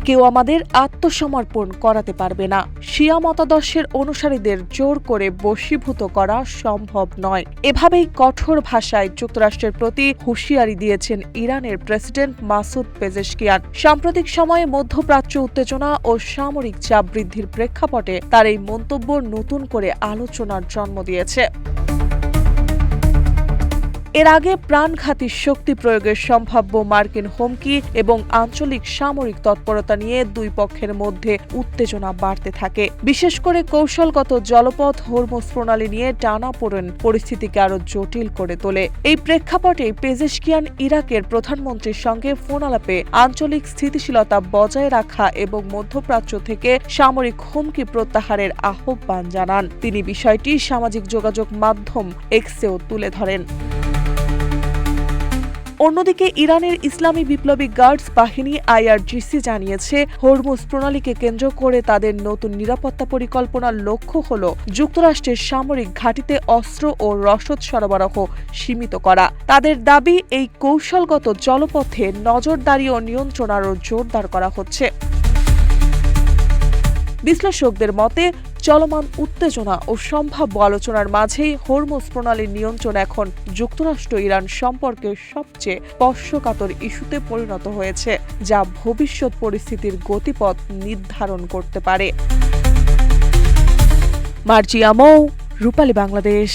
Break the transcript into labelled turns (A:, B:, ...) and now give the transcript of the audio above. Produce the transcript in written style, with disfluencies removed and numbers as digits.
A: কেউ আমাদের আত্মসমর্পণ করাতে পারবে না। শিয়া মতাদর্শের অনুসারীদের জোর করে বশীভূত করা সম্ভব নয়। এভাবেই কঠোর ভাষায় যুক্তরাষ্ট্রের প্রতি হুঁশিয়ারি দিয়েছেন ইরানের প্রেসিডেন্ট মাসুদ পেজেশকিয়ান। সাম্প্রতিক সময়ে মধ্যপ্রাচ্য উত্তেজনা ও সামরিক চাপ বৃদ্ধির প্রেক্ষাপটে তার এই মন্তব্য নতুন করে আলোচনার জন্ম দিয়েছে। এর আগে প্রাণঘাতী শক্তি প্রয়োগের সম্ভাব্য মার্কিন হুমকি এবং আঞ্চলিক সামরিক তৎপরতা নিয়ে দুই পক্ষের মধ্যে উত্তেজনা বাড়তে থাকে। বিশেষ করে কৌশলগত জলপথ হরমুজ প্রণালী নিয়ে টানাপোড়েন পরিস্থিতিকে আরো জটিল করে তোলে। এই প্রেক্ষাপটে পেজেশকিয়ান ইরাকের প্রধানমন্ত্রীর সঙ্গে ফোন আলাপে আঞ্চলিক স্থিতিশীলতা বজায় রাখা এবং মধ্যপ্রাচ্য থেকে সামরিক হুমকি প্রত্যাহারের আহ্বান জানান। তিনি বিষয়টি সামাজিক যোগাযোগ মাধ্যম এক্সেও তুলে ধরেন। অন্যদিকে ইরানের ইসলামী বিপ্লবী গার্ডস বাহিনী IRGC জানিয়েছে, হরমুজ প্রণালীকে কেন্দ্র করে তাদের নতুন নিরাপত্তা পরিকল্পনার লক্ষ্য হল যুক্তরাষ্ট্রের সামরিক ঘাঁটিতে অস্ত্র ও রসদ সরবরাহ সীমিত করা। তাদের দাবি, এই কৌশলগত জলপথে নজরদারি ও নিয়ন্ত্রণ আরও জোরদার করা হচ্ছে। বিশ্লেষকদের মতে, চলমান উত্তেজনা ও সম্ভাব্য আলোচনার মাঝেই হরমুজ প্রণালীর নিয়ন্ত্রণ এখন যুক্তরাষ্ট্র ইরান সম্পর্কের সবচেয়ে স্পর্শকাতর ইস্যুতে পরিণত হয়েছে, যা ভবিষ্যৎ পরিস্থিতির গতিপথ নির্ধারণ করতে পারে। মার্জিয়া মৌ, রূপালী বাংলাদেশ।